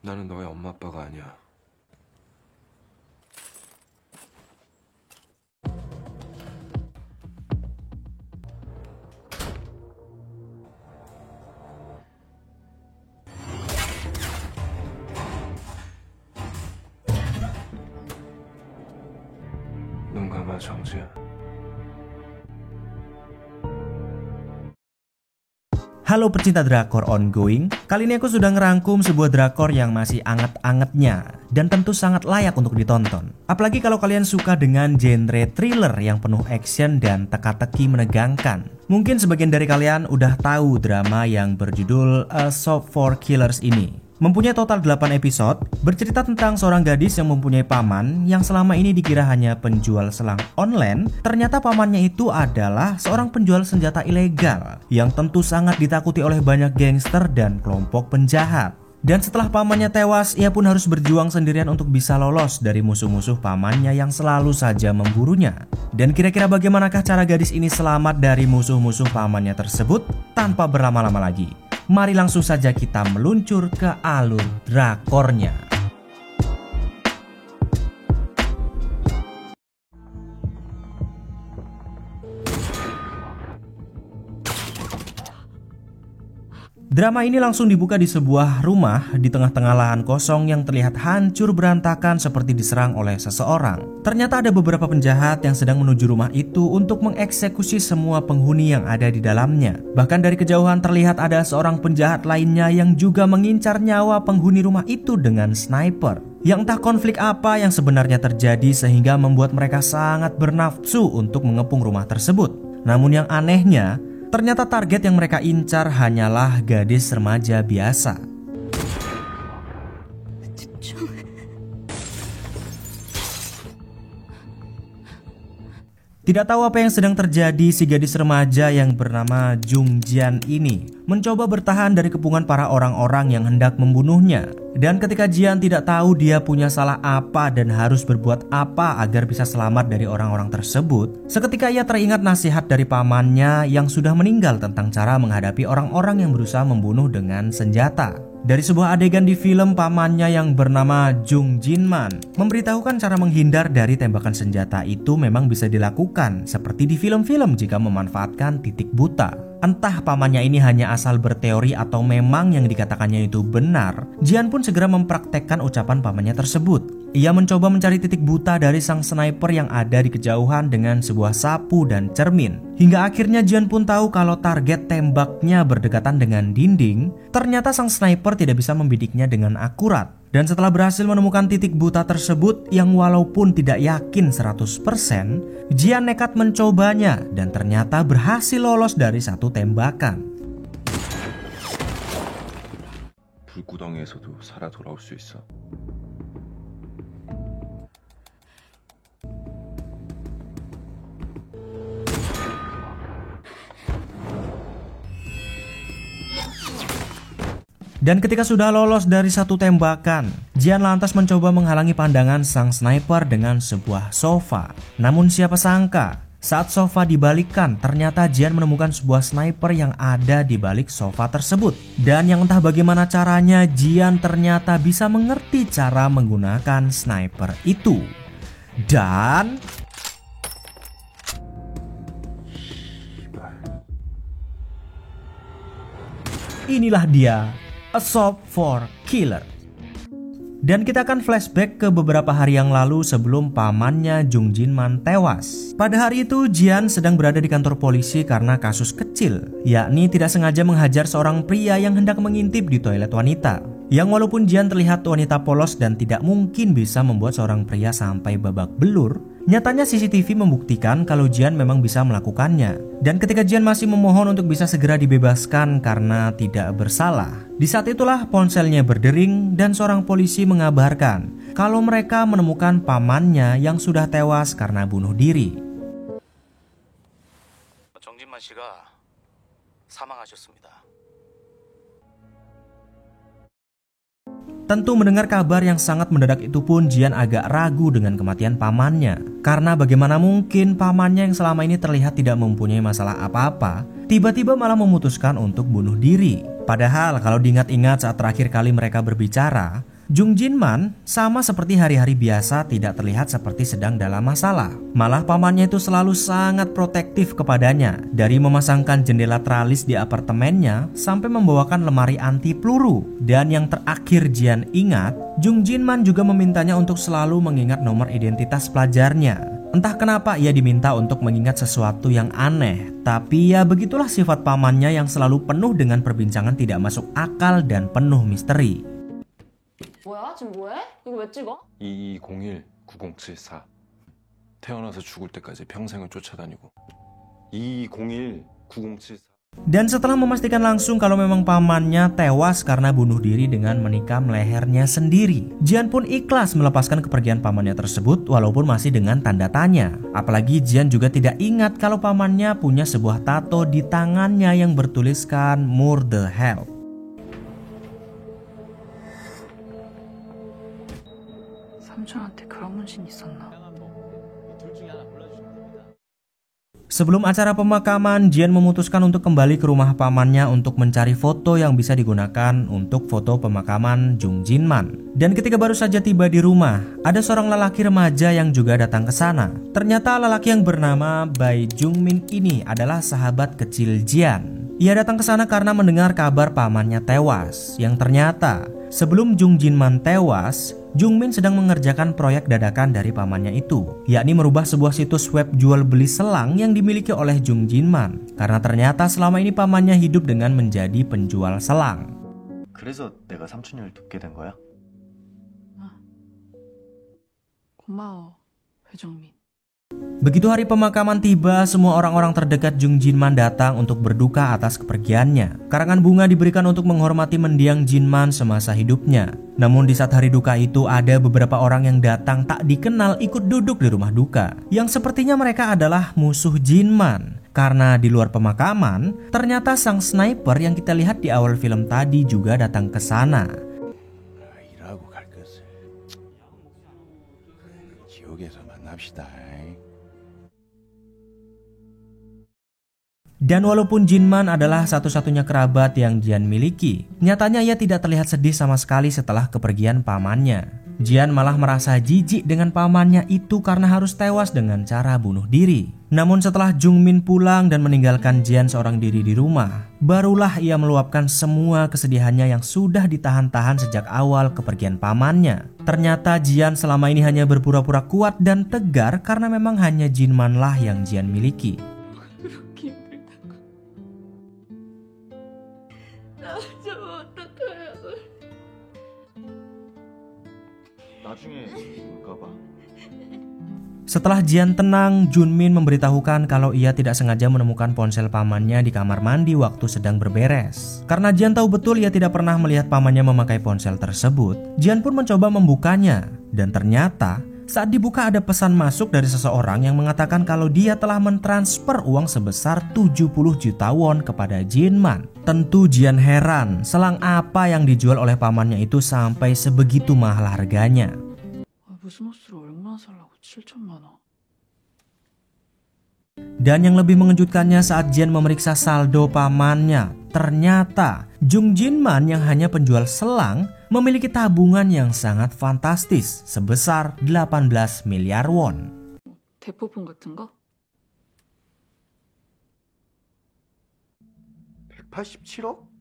나는 너의 엄마 아빠가 아니야. 눈 감아, 정지야. Halo pecinta drakor ongoing, kali ini aku sudah ngerangkum sebuah drakor yang masih anget-angetnya dan tentu sangat layak untuk ditonton. Apalagi kalau kalian suka dengan genre thriller yang penuh action dan teka-teki menegangkan. Mungkin sebagian dari kalian udah tahu drama yang berjudul A Shop for Killers ini. Mempunyai total 8 episode, bercerita tentang seorang gadis yang mempunyai paman yang selama ini dikira hanya penjual selang online. Ternyata pamannya itu adalah seorang penjual senjata ilegal yang tentu sangat ditakuti oleh banyak gangster dan kelompok penjahat. Dan setelah pamannya tewas, ia pun harus berjuang sendirian untuk bisa lolos dari musuh-musuh pamannya yang selalu saja memburunya. Dan kira-kira bagaimanakah cara gadis ini selamat dari musuh-musuh pamannya tersebut? Tanpa berlama-lama lagi, mari langsung saja kita meluncur ke alur drakornya. Drama ini langsung dibuka di sebuah rumah di tengah-tengah lahan kosong yang terlihat hancur berantakan seperti diserang oleh seseorang. Ternyata ada beberapa penjahat yang sedang menuju rumah itu untuk mengeksekusi semua penghuni yang ada di dalamnya. Bahkan dari kejauhan terlihat ada seorang penjahat lainnya yang juga mengincar nyawa penghuni rumah itu dengan sniper. Yang entah konflik apa yang sebenarnya terjadi sehingga membuat mereka sangat bernafsu untuk mengepung rumah tersebut. Namun yang anehnya, ternyata target yang mereka incar hanyalah gadis remaja biasa. Tidak tahu apa yang sedang terjadi, si gadis remaja yang bernama Jung Jian ini mencoba bertahan dari kepungan para orang-orang yang hendak membunuhnya. Dan ketika Jian tidak tahu dia punya salah apa dan harus berbuat apa agar bisa selamat dari orang-orang tersebut, seketika ia teringat nasihat dari pamannya yang sudah meninggal tentang cara menghadapi orang-orang yang berusaha membunuh dengan senjata. Dari sebuah adegan di film, pamannya yang bernama Jung Jinman memberitahukan cara menghindar dari tembakan senjata itu memang bisa dilakukan seperti di film-film jika memanfaatkan titik buta. Entah pamannya ini hanya asal berteori atau memang yang dikatakannya itu benar, Jian pun segera mempraktekkan ucapan pamannya tersebut. Ia mencoba mencari titik buta dari sang sniper yang ada di kejauhan dengan sebuah sapu dan cermin. Hingga akhirnya Jian pun tahu kalau target tembaknya berdekatan dengan dinding. Ternyata sang sniper tidak bisa membidiknya dengan akurat. Dan setelah berhasil menemukan titik buta tersebut yang walaupun tidak yakin 100%, Jian nekat mencobanya dan ternyata berhasil lolos dari satu tembakan. 불구덩이에서도 살아 돌아올 수 있어. Dan ketika sudah lolos dari satu tembakan, Jian lantas mencoba menghalangi pandangan sang sniper dengan sebuah sofa. Namun siapa sangka, saat sofa dibalikkan, ternyata Jian menemukan sebuah sniper yang ada di balik sofa tersebut. Dan yang entah bagaimana caranya, Jian ternyata bisa mengerti cara menggunakan sniper itu. Dan inilah dia, A Shop for Killer. Dan kita akan flashback ke beberapa hari yang lalu sebelum pamannya Jung Jinman tewas. Pada hari itu Jian sedang berada di kantor polisi karena kasus kecil, yakni tidak sengaja menghajar seorang pria yang hendak mengintip di toilet wanita. Yang walaupun Jian terlihat wanita polos dan tidak mungkin bisa membuat seorang pria sampai babak belur, nyatanya CCTV membuktikan kalau Jian memang bisa melakukannya. Dan ketika Jian masih memohon untuk bisa segera dibebaskan karena tidak bersalah, di saat itulah ponselnya berdering dan seorang polisi mengabarkan kalau mereka menemukan pamannya yang sudah tewas karena bunuh diri. 정진만 씨가 사망하셨습니다. Tentu mendengar kabar yang sangat mendadak itu pun Jian agak ragu dengan kematian pamannya. Karena bagaimana mungkin pamannya yang selama ini terlihat tidak mempunyai masalah apa-apa, tiba-tiba malah memutuskan untuk bunuh diri. Padahal kalau diingat-ingat saat terakhir kali mereka berbicara, Jung Jinman sama seperti hari-hari biasa tidak terlihat seperti sedang dalam masalah. Malah pamannya itu selalu sangat protektif kepadanya, dari memasangkan jendela tralis di apartemennya sampai membawakan lemari anti peluru. Dan yang terakhir Jian ingat, Jung Jinman juga memintanya untuk selalu mengingat nomor identitas pelajarnya. Entah kenapa ia diminta untuk mengingat sesuatu yang aneh, tapi ya begitulah sifat pamannya yang selalu penuh dengan perbincangan tidak masuk akal dan penuh misteri. 뭐야? 지금 뭐해? 이거 왜 찍어? 2201 9074 태어나서 죽을 때까지 평생을 쫓아다니고 2201 9074 Dan setelah memastikan langsung kalau memang pamannya tewas karena bunuh diri dengan menikam lehernya sendiri, Jian pun ikhlas melepaskan kepergian pamannya tersebut walaupun masih dengan tanda tanya. Apalagi Jian juga tidak ingat kalau pamannya punya sebuah tato di tangannya yang bertuliskan Murder Hell. 삼촌한테 그런 문신 있었나? Sebelum acara pemakaman, Jian memutuskan untuk kembali ke rumah pamannya untuk mencari foto yang bisa digunakan untuk foto pemakaman Jung Jinman. Dan ketika baru saja tiba di rumah, ada seorang lelaki remaja yang juga datang ke sana. Ternyata lelaki yang bernama Bai Jungmin ini adalah sahabat kecil Jian. Ia datang ke sana karena mendengar kabar pamannya tewas, yang ternyata sebelum Jung Jinman tewas, Jungmin sedang mengerjakan proyek dadakan dari pamannya itu, yakni merubah sebuah situs web jual beli selang yang dimiliki oleh Jung Jinman. Karena ternyata selama ini pamannya hidup dengan menjadi penjual selang. 그래서 내가 삼촌을 돕게 된 거야? 고마워, 회정민. Begitu hari pemakaman tiba, semua orang-orang terdekat Jung Jinman datang untuk berduka atas kepergiannya. Karangan bunga diberikan untuk menghormati mendiang Jinman semasa hidupnya. Namun di saat hari duka itu ada beberapa orang yang datang tak dikenal ikut duduk di rumah duka, yang sepertinya mereka adalah musuh Jinman. Karena di luar pemakaman, ternyata sang sniper yang kita lihat di awal film tadi juga datang ke sana. 일하고 갈 것을 지옥에서 만납시다. Dan walaupun Jinman adalah satu-satunya kerabat yang Jian miliki, nyatanya ia tidak terlihat sedih sama sekali setelah kepergian pamannya. Jian malah merasa jijik dengan pamannya itu karena harus tewas dengan cara bunuh diri. Namun setelah Jungmin pulang dan meninggalkan Jian seorang diri di rumah, barulah ia meluapkan semua kesedihannya yang sudah ditahan-tahan sejak awal kepergian pamannya. Ternyata Jian selama ini hanya berpura-pura kuat dan tegar karena memang hanya Jinman lah yang Jian miliki. 나중에 볼까봐. Setelah Jian tenang, Junmin memberitahukan kalau ia tidak sengaja menemukan ponsel pamannya di kamar mandi waktu sedang berberes. Karena Jian tahu betul ia tidak pernah melihat pamannya memakai ponsel tersebut, Jian pun mencoba membukanya. Dan ternyata saat dibuka ada pesan masuk dari seseorang yang mengatakan kalau dia telah mentransfer uang sebesar 70 juta won kepada Jinman. Tentu Jian heran, selang apa yang dijual oleh pamannya itu sampai sebegitu mahal harganya. 무슨 옷으로 얼마나 살라고 7천만 원. Dan yang lebih mengejutkannya saat Jian memeriksa saldo pamannya, ternyata Jung Jinman yang hanya penjual selang memiliki tabungan yang sangat fantastis sebesar 18 miliar won. 대포폰 같은 거? 187억?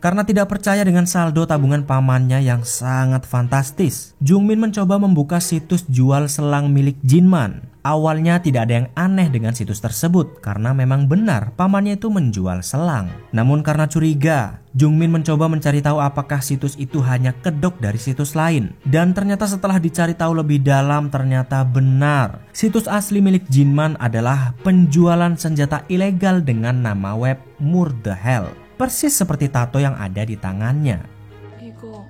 Karena tidak percaya dengan saldo tabungan pamannya yang sangat fantastis, Jungmin mencoba membuka situs jual selang milik Jinman. Awalnya tidak ada yang aneh dengan situs tersebut karena memang benar pamannya itu menjual selang. Namun karena curiga, Jungmin mencoba mencari tahu apakah situs itu hanya kedok dari situs lain. Dan ternyata setelah dicari tahu lebih dalam ternyata benar. Situs asli milik Jinman adalah penjualan senjata ilegal dengan nama web Murder Hell. Persis seperti tato yang ada di tangannya. 이거.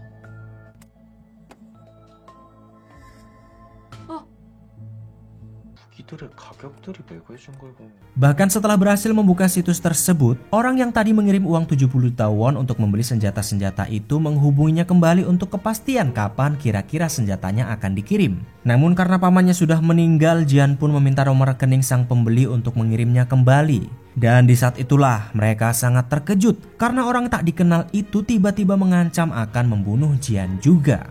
무기들의 가격들이 매겨진 걸 보면 Bahkan setelah berhasil membuka situs tersebut, orang yang tadi mengirim uang 70 juta won untuk membeli senjata-senjata itu menghubunginya kembali untuk kepastian kapan kira-kira senjatanya akan dikirim. Namun karena pamannya sudah meninggal, Jian pun meminta nomor rekening sang pembeli untuk mengirimnya kembali. Dan di saat itulah mereka sangat terkejut karena orang tak dikenal itu tiba-tiba mengancam akan membunuh Jian juga.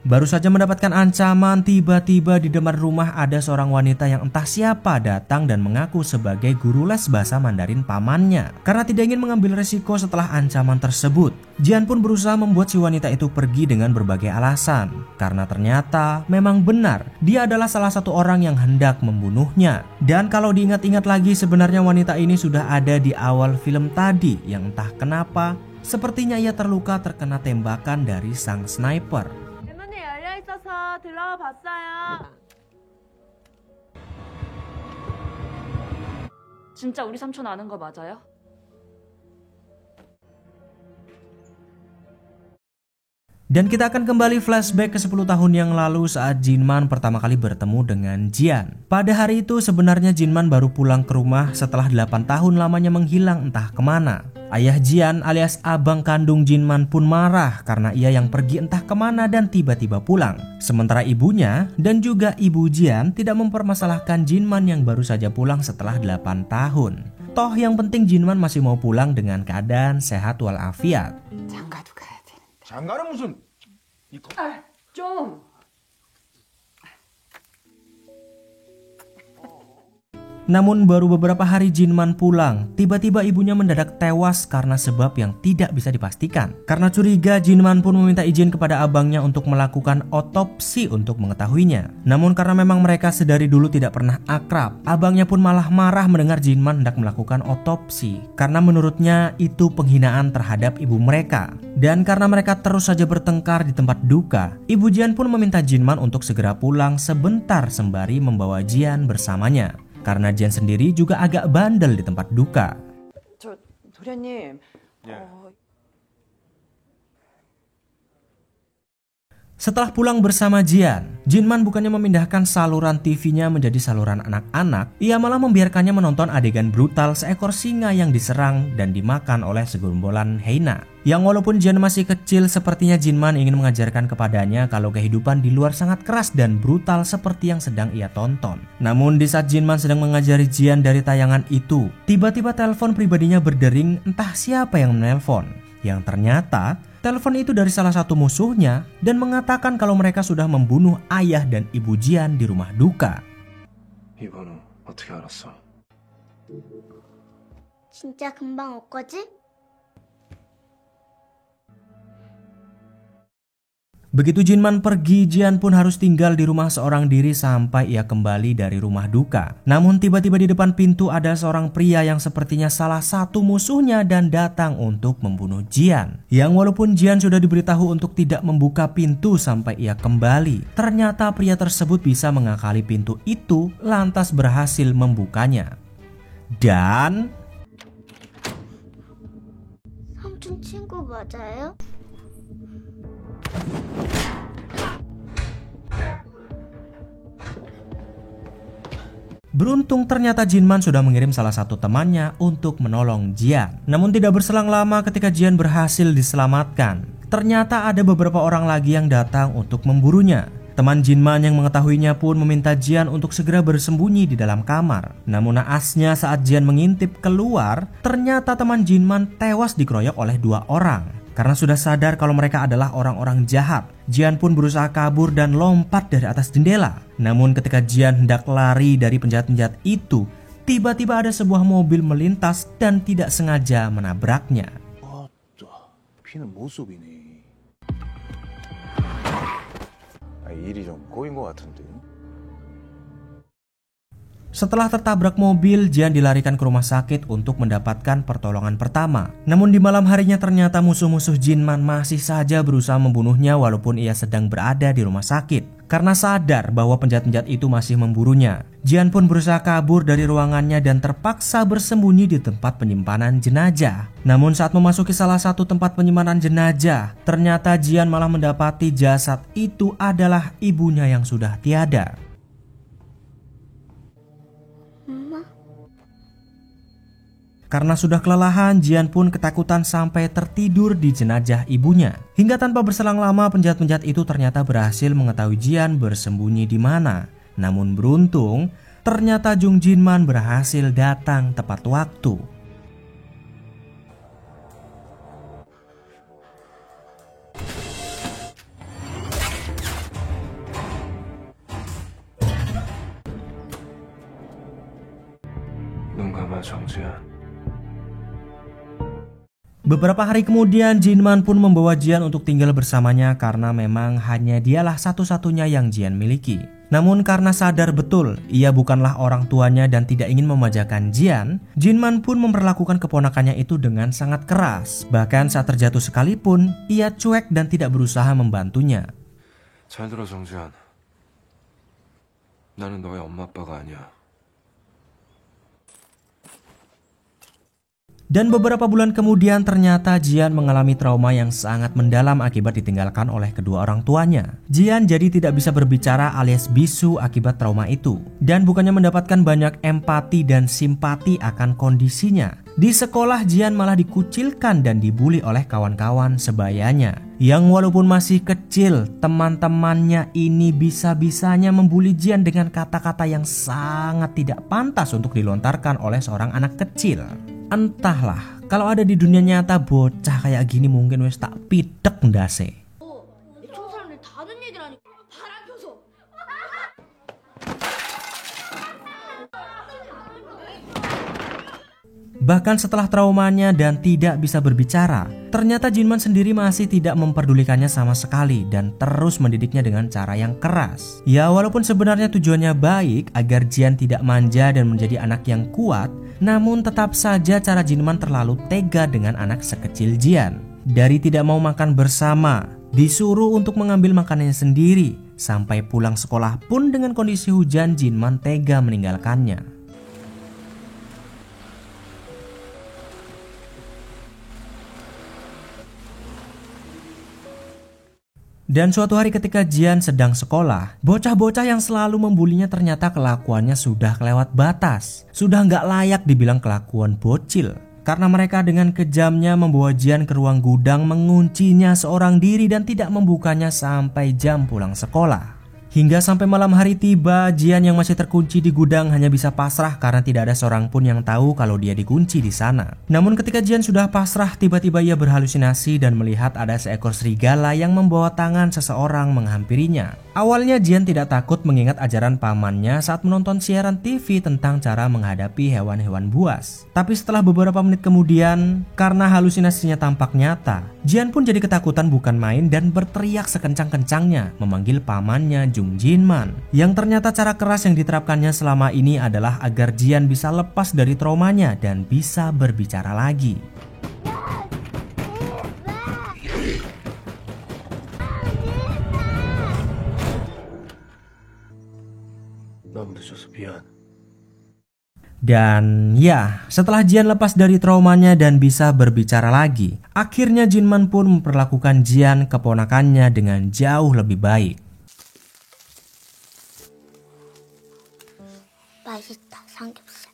Baru saja mendapatkan ancaman, tiba-tiba di depan rumah ada seorang wanita yang entah siapa datang dan mengaku sebagai guru les bahasa Mandarin pamannya. Karena tidak ingin mengambil resiko setelah ancaman tersebut, Jian pun berusaha membuat si wanita itu pergi dengan berbagai alasan. Karena ternyata memang benar dia adalah salah satu orang yang hendak membunuhnya. Dan kalau diingat-ingat lagi, sebenarnya wanita ini sudah ada di awal film tadi yang entah kenapa sepertinya ia terluka terkena tembakan dari sang sniper. 진짜 우리 삼촌 아는 거 맞아요? Dan kita akan kembali flashback ke 10 tahun yang lalu saat Jinman pertama kali bertemu dengan Jian. Pada hari itu sebenarnya Jinman baru pulang ke rumah setelah 8 tahun lamanya menghilang entah kemana. Ayah Jian alias abang kandung Jinman pun marah karena ia yang pergi entah kemana dan tiba-tiba pulang. Sementara ibunya dan juga ibu Jian tidak mempermasalahkan Jinman yang baru saja pulang setelah 8 tahun. Toh yang penting Jinman masih mau pulang dengan keadaan sehat walafiat. 장가도 가야 돼. 장가는 무슨 좀. Namun baru beberapa hari Jinman pulang, tiba-tiba ibunya mendadak tewas karena sebab yang tidak bisa dipastikan. Karena curiga, Jinman pun meminta izin kepada abangnya untuk melakukan otopsi untuk mengetahuinya. Namun karena memang mereka sedari dulu tidak pernah akrab, abangnya pun malah marah mendengar Jinman hendak melakukan otopsi. Karena menurutnya itu penghinaan terhadap ibu mereka. Dan karena mereka terus saja bertengkar di tempat duka, ibu Jian pun meminta Jinman untuk segera pulang sebentar sembari membawa Jian bersamanya. Karena Jian sendiri juga agak bandel di tempat duka. 저 도련님. Setelah pulang bersama Jian, Jinman bukannya memindahkan saluran TV-nya menjadi saluran anak-anak, ia malah membiarkannya menonton adegan brutal seekor singa yang diserang dan dimakan oleh segerombolan hyena. Yang walaupun Jian masih kecil, sepertinya Jinman ingin mengajarkan kepadanya kalau kehidupan di luar sangat keras dan brutal seperti yang sedang ia tonton. Namun di saat Jinman sedang mengajari Jian dari tayangan itu, tiba-tiba telepon pribadinya berdering, entah siapa yang menelpon. Yang ternyata telepon itu dari salah satu musuhnya dan mengatakan kalau mereka sudah membunuh ayah dan ibu Jian di rumah duka. 이번은 어떻게 알았어? 진짜 금방 올 거지? Begitu Jinman pergi, Jian pun harus tinggal di rumah seorang diri sampai ia kembali dari rumah duka. Namun tiba-tiba di depan pintu ada seorang pria yang sepertinya salah satu musuhnya dan datang untuk membunuh Jian. Yang walaupun Jian sudah diberitahu untuk tidak membuka pintu sampai ia kembali, ternyata pria tersebut bisa mengakali pintu itu lantas berhasil membukanya. Dan 삼촌 친구 맞아요? beruntung ternyata Jinman sudah mengirim salah satu temannya untuk menolong Jian. Namun tidak berselang lama ketika Jian berhasil diselamatkan, ternyata ada beberapa orang lagi yang datang untuk memburunya. Teman Jinman yang mengetahuinya pun meminta Jian untuk segera bersembunyi di dalam kamar. Namun naasnya saat Jian mengintip keluar, ternyata teman Jinman tewas dikeroyok oleh 2 orang. Karena sudah sadar kalau mereka adalah orang-orang jahat, Jian pun berusaha kabur dan lompat dari atas jendela. Namun ketika Jian hendak lari dari penjahat-penjahat itu, tiba-tiba ada sebuah mobil melintas dan tidak sengaja menabraknya. 피는 못 속이네. 일이 좀 꼬인 것 같은데. Setelah tertabrak mobil, Jian dilarikan ke rumah sakit untuk mendapatkan pertolongan pertama. Namun di malam harinya ternyata musuh-musuh Jinman masih saja berusaha membunuhnya walaupun ia sedang berada di rumah sakit. Karena sadar bahwa penjahat-penjahat itu masih memburunya, Jian pun berusaha kabur dari ruangannya dan terpaksa bersembunyi di tempat penyimpanan jenazah. Namun saat memasuki salah satu tempat penyimpanan jenazah, ternyata Jian malah mendapati jasad itu adalah ibunya yang sudah tiada. Karena sudah kelelahan, Jian pun ketakutan sampai tertidur di jenazah ibunya. Hingga tanpa berselang lama, penjahat-penjahat itu ternyata berhasil mengetahui Jian bersembunyi di mana. Namun beruntung, ternyata Jung Jinman berhasil datang tepat waktu. 눈 감아, 정지현. Beberapa hari kemudian, Jinman pun membawa Jian untuk tinggal bersamanya karena memang hanya dialah satu-satunya yang Jian miliki. Namun karena sadar betul ia bukanlah orang tuanya dan tidak ingin memajakan Jian, Jinman pun memperlakukan keponakannya itu dengan sangat keras. Bahkan saat terjatuh sekalipun, ia cuek dan tidak berusaha membantunya. 잘 들어, 정지현. 나는 너의 엄마 아빠가 아니야. Dan beberapa bulan kemudian ternyata Jian mengalami trauma yang sangat mendalam akibat ditinggalkan oleh kedua orang tuanya. Jian jadi tidak bisa berbicara alias bisu akibat trauma itu. Dan bukannya mendapatkan banyak empati dan simpati akan kondisinya, di sekolah Jian malah dikucilkan dan dibully oleh kawan-kawan sebayanya. Yang walaupun masih kecil, teman-temannya ini bisa-bisanya membuli Jian dengan kata-kata yang sangat tidak pantas untuk dilontarkan oleh seorang anak kecil. Entahlah, kalau ada di dunia nyata bocah kayak gini mungkin wes tak pidek ndase. 총 사람들 다 하는 얘기를 하니까 바람 펴서. Bahkan setelah traumanya dan tidak bisa berbicara, ternyata Jinman sendiri masih tidak memperdulikannya sama sekali dan terus mendidiknya dengan cara yang keras. Ya walaupun sebenarnya tujuannya baik agar Jian tidak manja dan menjadi anak yang kuat, namun tetap saja cara Jinman terlalu tega dengan anak sekecil Jian. Dari tidak mau makan bersama, disuruh untuk mengambil makanannya sendiri, sampai pulang sekolah pun dengan kondisi hujan Jinman tega meninggalkannya. Dan suatu hari ketika Jian sedang sekolah, bocah-bocah yang selalu membulinya ternyata kelakuannya sudah kelewat batas. Sudah nggak layak dibilang kelakuan bocil. Karena mereka dengan kejamnya membawa Jian ke ruang gudang, menguncinya seorang diri dan tidak membukanya sampai jam pulang sekolah. Hingga sampai malam hari tiba, Jian yang masih terkunci di gudang hanya bisa pasrah karena tidak ada seorang pun yang tahu kalau dia dikunci di sana. Namun ketika Jian sudah pasrah, tiba-tiba ia berhalusinasi dan melihat ada seekor serigala yang membawa tangan seseorang menghampirinya. Awalnya Jian tidak takut mengingat ajaran pamannya saat menonton siaran TV tentang cara menghadapi hewan-hewan buas. Tapi setelah beberapa menit kemudian, karena halusinasinya tampak nyata, Jian pun jadi ketakutan bukan main dan berteriak sekencang-kencangnya memanggil pamannya Jung Jinman. Yang ternyata cara keras yang diterapkannya selama ini adalah agar Jian bisa lepas dari traumanya dan bisa berbicara lagi. 너무 늦어서 미안. Dan ya, setelah Jian lepas dari traumanya dan bisa berbicara lagi, akhirnya Jinman pun memperlakukan Jian keponakannya dengan jauh lebih baik. 맛있다, 삼겹살.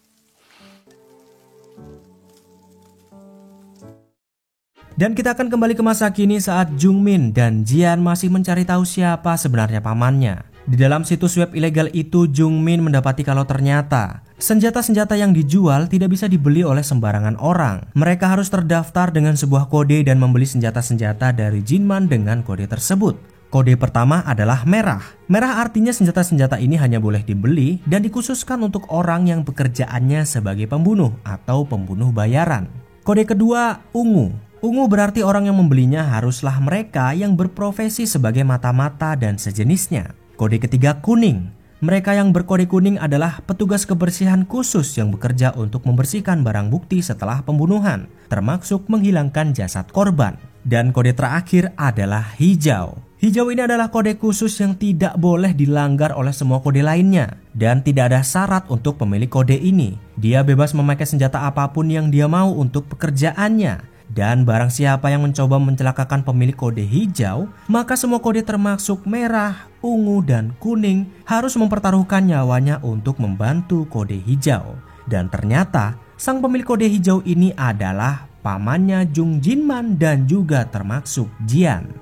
Dan kita akan kembali ke masa kini saat Jungmin dan Jian masih mencari tahu siapa sebenarnya pamannya. Di dalam situs web ilegal itu, Jungmin mendapati kalau ternyata senjata-senjata yang dijual tidak bisa dibeli oleh sembarangan orang. Mereka harus terdaftar dengan sebuah kode dan membeli senjata-senjata dari Jinman dengan kode tersebut. Kode pertama adalah merah. Merah artinya senjata-senjata ini hanya boleh dibeli dan dikhususkan untuk orang yang pekerjaannya sebagai pembunuh atau pembunuh bayaran. Kode kedua ungu. Ungu berarti orang yang membelinya haruslah mereka yang berprofesi sebagai mata-mata dan sejenisnya. Kode ketiga kuning. Mereka yang berkode kuning adalah petugas kebersihan khusus yang bekerja untuk membersihkan barang bukti setelah pembunuhan, termasuk menghilangkan jasad korban. Dan kode terakhir adalah hijau. Hijau ini adalah kode khusus yang tidak boleh dilanggar oleh semua kode lainnya. Dan tidak ada syarat untuk pemilik kode ini. Dia bebas memakai senjata apapun yang dia mau untuk pekerjaannya. Dan barang siapa yang mencoba mencelakakan pemilik kode hijau, maka semua kode termasuk merah, ungu, dan kuning harus mempertaruhkan nyawanya untuk membantu kode hijau. Dan ternyata Sang pemilik kode hijau ini adalah pamannya Jung Jinman dan juga termasuk Jian.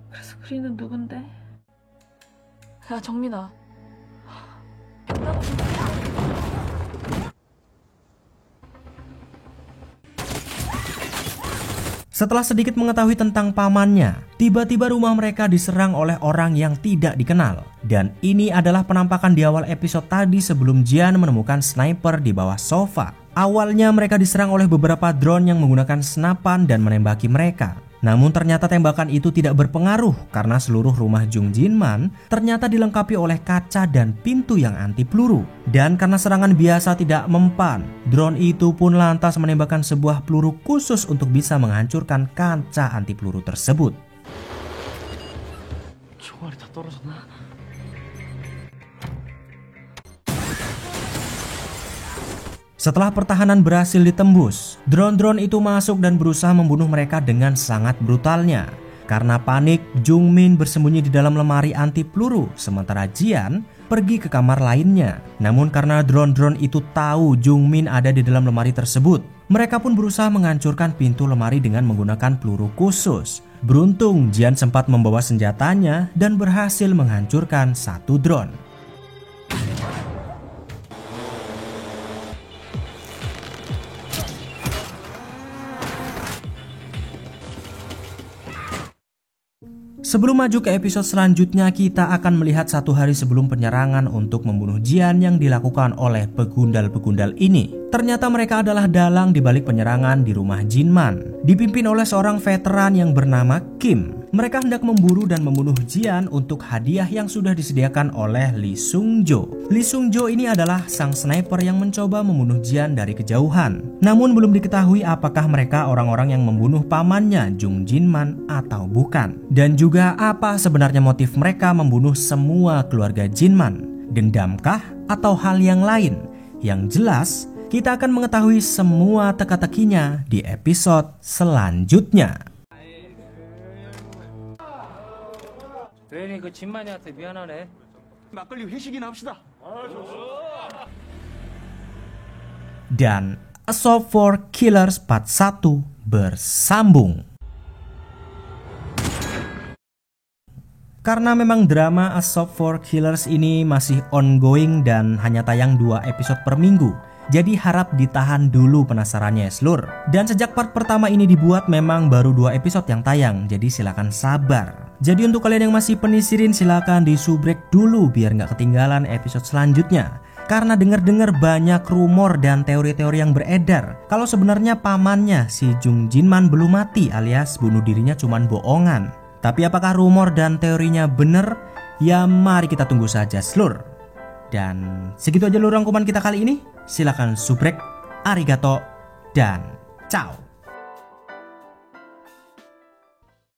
그래서 그리는 누군데? 야 정민아. Setelah sedikit mengetahui tentang pamannya, tiba-tiba rumah mereka diserang oleh orang yang tidak dikenal. Dan ini adalah penampakan di awal episode tadi sebelum Jian menemukan sniper di bawah sofa. Awalnya mereka diserang oleh beberapa drone yang menggunakan senapan dan menembaki mereka. Namun ternyata tembakan itu tidak berpengaruh karena seluruh rumah Jung Jinman ternyata dilengkapi oleh kaca dan pintu yang anti peluru. Dan karena serangan biasa tidak mempan, drone itu pun lantas menembakkan sebuah peluru khusus untuk bisa menghancurkan kaca anti peluru tersebut. 총알이 다 떨어졌나? Setelah pertahanan berhasil ditembus, drone-drone itu masuk dan berusaha membunuh mereka dengan sangat brutalnya. Karena panik, Jung Min bersembunyi di dalam lemari anti peluru, sementara Jian pergi ke kamar lainnya. Namun karena drone-drone itu tahu Jung Min ada di dalam lemari tersebut, mereka pun berusaha menghancurkan pintu lemari dengan menggunakan peluru khusus. Beruntung Jian sempat membawa senjatanya dan berhasil menghancurkan satu drone. Sebelum maju ke episode selanjutnya, kita akan melihat satu hari sebelum penyerangan untuk membunuh Jian yang dilakukan oleh begundal-begundal ini. Ternyata mereka adalah dalang di balik penyerangan di rumah Jinman, dipimpin oleh seorang veteran yang bernama Kim. Mereka hendak memburu dan membunuh Jian untuk hadiah yang sudah disediakan oleh Lee Sung-jo. Lee Sung-jo ini adalah sang sniper yang mencoba membunuh Jian dari kejauhan. Namun belum diketahui apakah mereka orang-orang yang membunuh pamannya Jung Jinman atau bukan. Dan juga apa sebenarnya motif mereka membunuh semua keluarga Jinman. Dendamkah atau hal yang lain? Yang jelas, kita akan mengetahui semua teka-tekinya di episode selanjutnya. 괜히 그 진만이한테 미안하네. 막걸리 회식이나 합시다. Dan Assault for Killers Part 1 bersambung. Karena memang drama Assault for Killers ini masih ongoing dan hanya tayang 2 episode per minggu, jadi harap ditahan dulu penasarannya ya seluruh. Dan sejak part pertama ini dibuat memang baru 2 episode yang tayang, jadi silakan sabar. Jadi untuk kalian yang masih penisirin silakan disubrek dulu biar nggak ketinggalan episode selanjutnya. Karena dengar-dengar banyak rumor dan teori-teori yang beredar kalau sebenarnya pamannya si Jung Jinman belum mati alias bunuh dirinya cuman bohongan. Tapi apakah rumor dan teorinya bener? Ya mari kita tunggu saja seluruh. Dan segitu aja rangkuman kita kali ini. Silakan subrek, arigato, dan ciao.